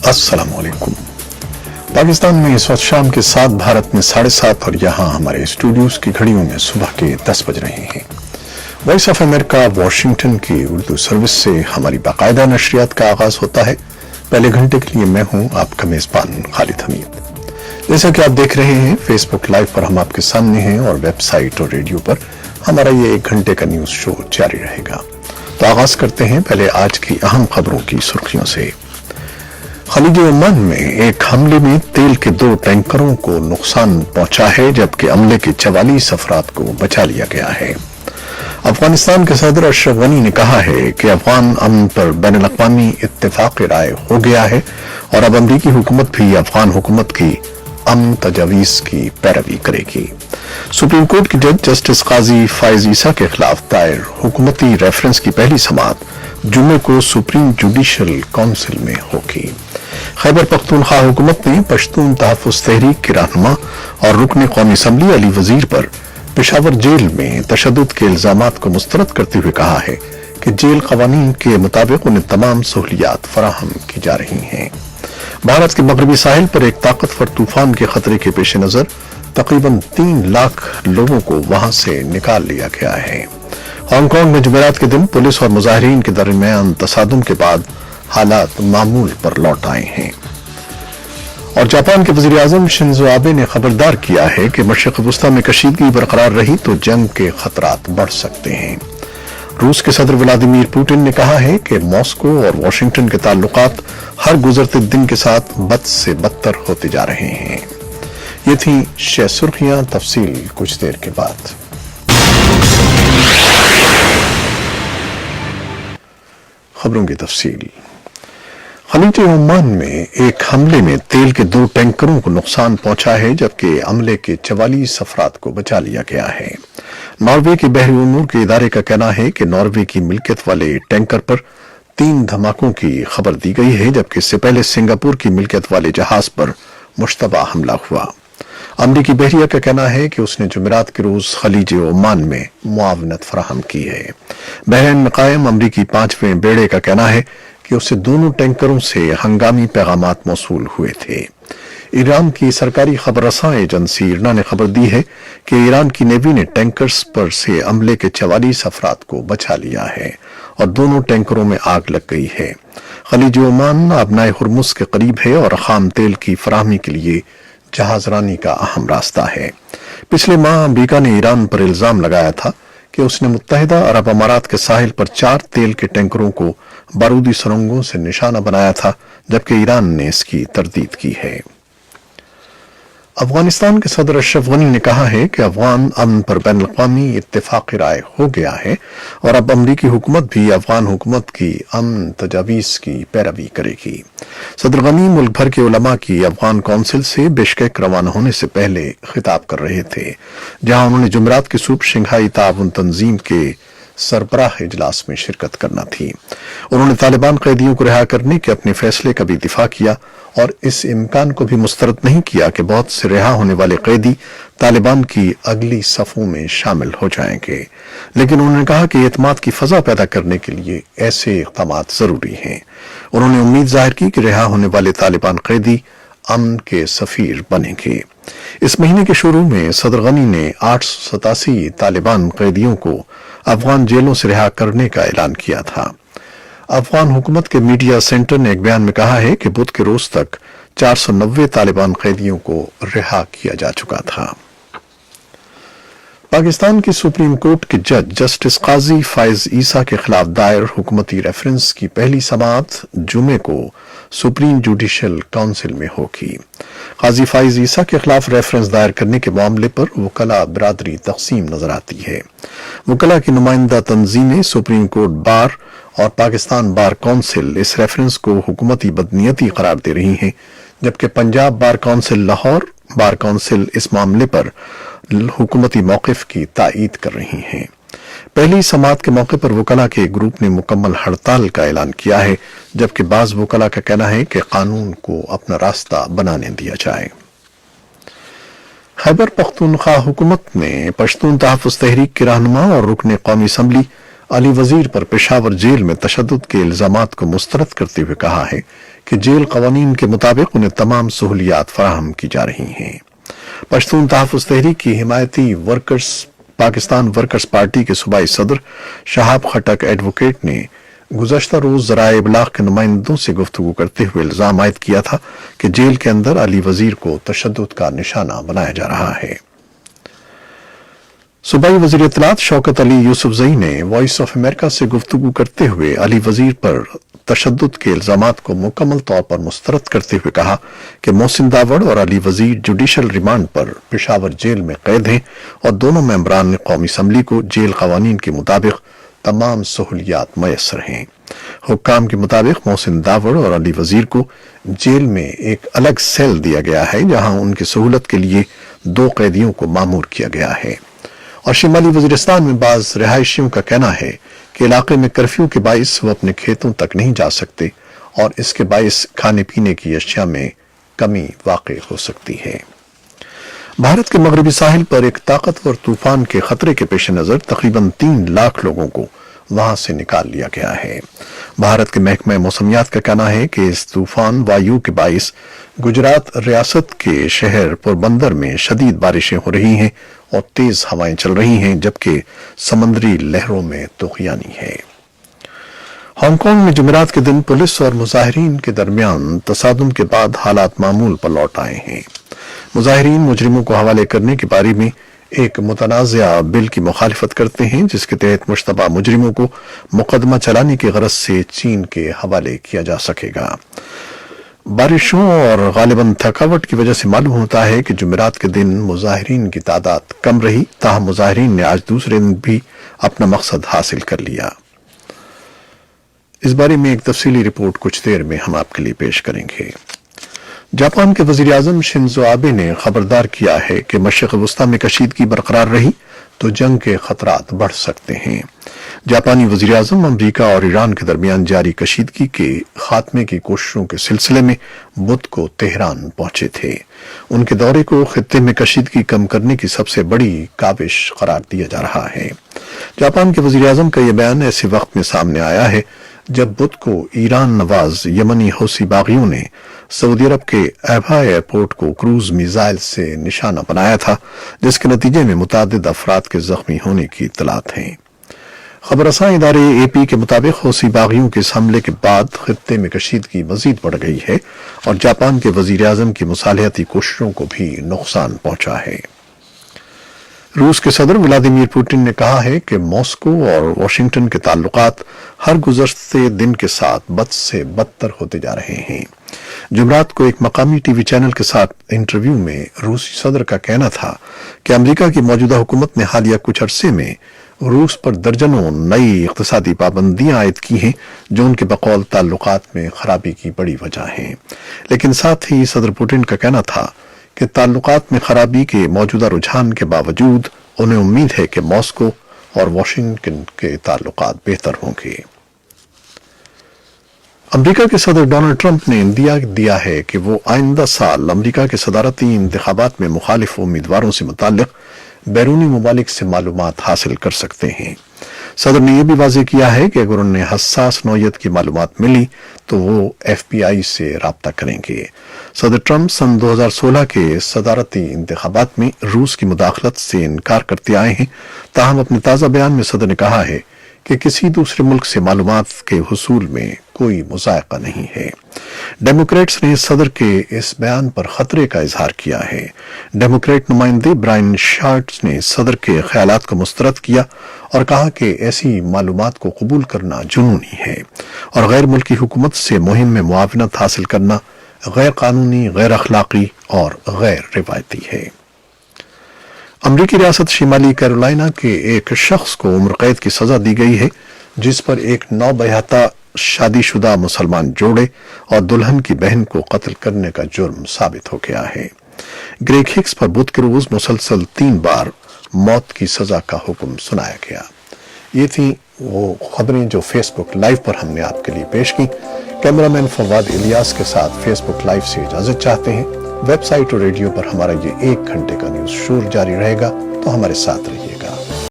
अस्सलाम वालेकुम। पाकिस्तान में इस वक्त शाम के 7, भारत में 7:30 और यहाँ हमारे स्टूडियोज की घड़ियों में सुबह के 10 बज रहे हैं। वॉइस ऑफ अमेरिका वाशिंगटन की उर्दू सर्विस से हमारी बाकायदा नशरियात का आगाज होता है। पहले घंटे के लिए मैं हूँ आपका मेजबान खालिद हमीद। जैसा कि आप देख रहे हैं, फेसबुक लाइव पर हम आपके सामने हैं और वेबसाइट और रेडियो पर हमारा ये 1 घंटे का न्यूज शो जारी रहेगा। तो आगाज करते हैं पहले आज की अहम खबरों की सुर्खियों से। खलीज ओमान में एक हमले में तेल के 2 टैंकरों को नुकसान पहुंचा है, जबकि हमले के 44 अफराद को बचा लिया गया है। अफगानिस्तान के सदर अशरफ गनी ने कहा है कि अफगान अमन पर बैनुल अक़वामी इत्तेफाक़ राय हो गया है और अब अमरीकी हुकूमत भी अफगान हुकूमत की अमन तजावीज़ की पैरवी करेगी। सुप्रीम कोर्ट के जज जस्टिस काजी फायज ईसा के खिलाफ दायर हुकूमती रेफरेंस की पहली समाअत जुमे को सुप्रीम जुडिशल काउंसिल में होगी। खैबर पख्तूनख्वा हुकूमत ने पश्तून तहफ़्फ़ुज़ तहरीक के रहनुमा और रुकन कौमी असम्बली अली वजीर पर पेशावर जेल में तशद्दुद के इल्जामात को मुस्तरद करते हुए कहा है कि जेल कवानीन के मुताबिक उन्हें तमाम सहूलियात फराहम की जा रही हैं। भारत के मगरबी साहिल पर एक ताकतवर तूफान के खतरे के पेश नजर तकरीबन 3 लाख लोगों को वहां से निकाल लिया गया है। हांगकांग में जुमेरात के दिन पुलिस और मुजाहिरीन के दरमियान तसादुम के बाद हालात मामूल पर लौट आए हैं। और जापान के वजीर आजम शिंजो आबे ने खबरदार किया है कि मशरिक़ वुस्ता में कशीदगी बरकरार रही तो जंग के खतरात बढ़ सकते हैं। रूस के सदर व्लादिमीर पुतिन ने कहा है कि मॉस्को और वाशिंगटन के ताल्लुकात हर गुजरते दिन के साथ बद से बदतर होते जा रहे हैं। ये थी 6 सुर्खियां, तफसील कुछ देर के बाद। खबरों की तफसील। खलीज ओमान में एक हमले में तेल के 2 टैंकरों को नुकसान पहुंचा है, जबकि हमले के 44 अफराद को बचा लिया गया है। नॉर्वे के बहरी उमूर के इदारे का कहना है कि नॉर्वे की मिल्कियत वाले टैंकर पर 3 धमाकों की खबर दी गई है, जबकि इससे पहले सिंगापुर की मिल्कियत वाले जहाज पर मुश्तबा हमला हुआ। अमरीकी बहरिया का कहना है कि उसने जुमेरात के रोज खलीज ओमान में मुआवनत फराहम की है। बहरीन में कायम अमरीकी 5वें बेड़े का कहना है कि उसे दोनों टैंकरों से हंगामी पैगामात मौसूल हुए थे। ईरान की सरकारी खबर रसां एजेंसी इरना ने खबर दी है कि ईरान की नेवी ने टैंकर्स पर से हमले के 44 अफराद को बचा लिया है और दोनों टैंकरों में आग लग गई है। खलीज ओमान आबनाए हुर्मुज के करीब है और खाम तेल की फराहमी के लिए जहाजरानी का अहम रास्ता है। पिछले माह अमरीका ने ईरान पर इल्जाम लगाया था कि उसने मुत्तहिदा अरब अमारात के साहिल पर 4 तेल के टैंकरों को बारूदी सुरंगों से निशाना बनाया था, जबकि ईरान ने इसकी तरदीद की है। अफगानिस्तान के सदर अशरफ गनी ने कहा है कि अफगान अमन पर बैनुल अक़वामी इत्तेफाक़ राय हो गया है और अब अमरीकी हुकूमत भी अफगान हुकूमत की अमन तजावीज़ की पैरवी करेगी। सदर गनी मुल्क भर के उलमा की अफगान काउंसिल से बिश्केक रवाना होने से पहले खिताब कर रहे थे, जहां उन्होंने जुमेरात की सुबह शंघाई ताउन तंजीम के सरबराह इजलास में शिरकत करना थी। उन्होंने तालिबान कैदियों को रिहा करने के अपने फैसले का भी दिफा किया और इस इम्कान को भी मुस्तरद नहीं किया कि बहुत से रिहा होने वाले कैदी तालिबान की अगली सफों में शामिल हो जाएंगे। लेकिन उन्होंने कहा कि एतमाद की फजा पैदा करने के लिए ऐसे इक़दामात जरूरी हैं। उन्होंने उम्मीद जाहिर की कि रिहा होने वाले तालिबान कैदी अमन के सफीर बनेंगे। इस महीने के शुरू में सदर गनी ने 887 तालिबान कैदियों को अफगान जेलों से रिहा करने का ऐलान किया था। अफगान हुकूमत के मीडिया सेंटर ने एक बयान में कहा है कि बुध के रोज तक 490 तालिबान कैदियों को रिहा किया जा चुका था। पाकिस्तान की सुप्रीम कोर्ट के जज जस्टिस काजी फायज ईसा के खिलाफ दायर हुकूमती रेफरेंस की पहली समाअत जुमे को सुप्रीम जुडिशल काउंसिल में होगी। काजी फायज ईसा के खिलाफ रेफरेंस दायर करने के मामले पर वकला बिरादरी तकसीम नजर आती है। वकला की नुमाइंदा तंजीमें सुप्रीम कोर्ट बार और पाकिस्तान बार काउंसिल इस रेफरेंस को हुकूमती बदनीयती करार दे रही हैं, जबकि Punjab bar council Lahore bar council इस मामले पर हुकूमती मौक़िफ़ की तायीद कर रही हैं। पहली समाअत के मौके पर वकला के एक ग्रुप ने मुकम्मल हड़ताल का ऐलान किया है, जबकि बाज़ वकला का कहना है कि कानून को अपना रास्ता बनाने दिया जाए। खैबर पख्तूनख्वा हुकूमत ने पश्तून तहफ़्फ़ुज़ तहरीक के रहनुमा और रुकन कौमी असम्बली علی وزیر پر پشاور جیل میں تشدد کے الزامات کو مسترد کرتے ہوئے کہا ہے کہ جیل قوانین کے مطابق انہیں تمام سہولیات فراہم کی جا رہی ہیں۔ پشتون تحفظ تحریک کی حمایتی پاکستان ورکرز پارٹی کے صوبائی صدر شہاب خٹک ایڈوکیٹ نے گزشتہ روز ذرائع ابلاغ کے نمائندوں سے گفتگو کرتے ہوئے الزام عائد کیا تھا کہ جیل کے اندر علی وزیر کو تشدد کا نشانہ بنایا جا رہا ہے۔ صوبائی وزیر اطلاعات شوکت علی یوسف زئی نے وائس آف امریکہ سے گفتگو کرتے ہوئے علی وزیر پر تشدد کے الزامات کو مکمل طور پر مسترد کرتے ہوئے کہا کہ محسن داوڑ اور علی وزیر جوڈیشل ریمانڈ پر پشاور جیل میں قید ہیں اور دونوں ممبران قومی اسمبلی کو جیل قوانین کے مطابق تمام سہولیات میسر ہیں۔ حکام کے مطابق محسن داوڑ اور علی وزیر کو جیل میں ایک الگ سیل دیا گیا ہے جہاں ان کی سہولت کے لیے 2 قیدیوں کو مامور کیا گیا ہے۔ اور شمالی وزیرستان میں بعض رہائشیوں کا کہنا ہے کہ علاقے میں کرفیو کے باعث وہ اپنے کھیتوں تک نہیں جا سکتے اور اس کے باعث کھانے پینے کی اشیاء میں کمی واقع ہو سکتی ہے۔ بھارت کے مغربی ساحل پر ایک طاقتور طوفان کے خطرے کے پیش نظر تقریباً 3 لاکھ لوگوں کو وہاں سے نکال لیا گیا ہے۔ بھارت کے محکمہ موسمیات کا کہنا ہے کہ اس طوفان وایو کے باعث گجرات ریاست کے شہر پوربندر میں شدید بارشیں ہو رہی ہیں اور تیز ہوائیں چل رہی ہیں جبکہ سمندری لہروں میں طوفانی ہے۔ ہانگ کانگ میں جمعرات کے دن پولیس اور مظاہرین کے درمیان تصادم کے بعد حالات معمول پر لوٹ آئے ہیں۔ مظاہرین مجرموں کو حوالے کرنے کے بارے میں ایک متنازعہ بل کی مخالفت کرتے ہیں جس کے تحت مشتبہ مجرموں کو مقدمہ چلانے کی غرض سے چین کے حوالے کیا جا سکے گا۔ بارشوں اور غالباً تھکاوٹ کی وجہ سے معلوم ہوتا ہے کہ جمعرات کے دن مظاہرین کی تعداد کم رہی، تاہم مظاہرین نے آج دوسرے دن بھی اپنا مقصد حاصل کر لیا۔ اس بارے میں ایک تفصیلی رپورٹ کچھ دیر میں ہم آپ کے لیے پیش کریں گے۔ جاپان کے وزیر اعظم شنزو آبے نے خبردار کیا ہے کہ مشرق وسطی میں کشیدگی برقرار رہی تو جنگ کے خطرات بڑھ سکتے ہیں۔ جاپانی وزیر اعظم امریکہ اور ایران کے درمیان جاری کشیدگی کے خاتمے کی کوششوں کے سلسلے میں بدھ کو تہران پہنچے تھے۔ ان کے دورے کو خطے میں کشیدگی کم کرنے کی سب سے بڑی کاوش قرار دیا جا رہا ہے۔ جاپان کے وزیر اعظم کا یہ بیان ایسے وقت میں سامنے آیا ہے جب بدھ کو ایران نواز یمنی حوثی باغیوں نے سعودی عرب کے ایبھا ایئرپورٹ کو کروز میزائل سے نشانہ بنایا تھا جس کے نتیجے میں متعدد افراد کے زخمی ہونے کی اطلاعات ہیں۔ خبر رساں ادارے اے پی کے مطابق حوثی باغیوں کے اس حملے کے بعد خطے میں کشیدگی مزید بڑھ گئی ہے اور جاپان کے وزیر اعظم کی مصالحتی کوششوں کو بھی نقصان پہنچا ہے۔ روس کے صدر ولادیمیر پوٹن نے کہا ہے کہ ماسکو اور واشنگٹن کے تعلقات ہر گزرتے دن کے ساتھ بد سے بدتر ہوتے جا رہے ہیں۔ جمعرات کو ایک مقامی ٹی وی چینل کے ساتھ انٹرویو میں روسی صدر کا کہنا تھا کہ امریکہ کی موجودہ حکومت نے حالیہ کچھ عرصے میں روس پر درجنوں نئی اقتصادی پابندیاں عائد کی ہیں جو ان کے بقول تعلقات میں خرابی کی بڑی وجہ ہیں، لیکن ساتھ ہی صدر پوٹن کا کہنا تھا کہ تعلقات میں خرابی کے موجودہ رجحان کے باوجود انہیں امید ہے کہ ماسکو اور واشنگٹن کے تعلقات بہتر ہوں گے۔ امریکہ کے صدر ڈونلڈ ٹرمپ نے اندیا دیا ہے کہ وہ آئندہ سال امریکہ کے صدارتی انتخابات میں مخالف امیدواروں سے متعلق بیرونی ممالک سے معلومات حاصل کر سکتے ہیں۔ صدر نے یہ بھی واضح کیا ہے کہ اگر انہیں حساس نوعیت کی معلومات ملی تو وہ ایف بی آئی سے رابطہ کریں گے۔ صدر ٹرمپ سن 2016 کے صدارتی انتخابات میں روس کی مداخلت سے انکار کرتے آئے ہیں، تاہم اپنے تازہ بیان میں صدر نے کہا ہے کہ کسی دوسرے ملک سے معلومات کے حصول میں کوئی مذائقہ نہیں ہے۔ ڈیموکریٹس نے صدر کے اس بیان پر خطرے کا اظہار کیا ہے۔ ڈیموکریٹ نمائندے برائن شارٹز نے صدر کے خیالات کو مسترد کیا اور کہا کہ ایسی معلومات کو قبول کرنا جنونی ہے اور غیر ملکی حکومت سے مہم میں معاونت حاصل کرنا غیر قانونی، غیر اخلاقی اور غیر روایتی ہے۔ امریکی ریاست شمالی کیرولائنا کے ایک شخص کو عمر قید کی سزا دی گئی ہے جس پر ایک نوبیاحتہ شادی شدہ مسلمان جوڑے اور دلہن کی بہن کو قتل کرنے کا جرم ثابت ہو گیا ہے۔ گریگ ہکس پر بدھ کے روز مسلسل 3 بار موت کی سزا کا حکم سنایا گیا۔ یہ تھیں وہ خبریں جو فیس بک لائیو پر ہم نے آپ کے لیے پیش کی۔ کیمرامین فواد الیاس کے ساتھ فیس بک لائیو سے اجازت چاہتے ہیں۔ ویب سائٹ اور ریڈیو پر ہمارا یہ 1 گھنٹے کا نیوز شور جاری رہے گا، تو ہمارے ساتھ رہیے گا۔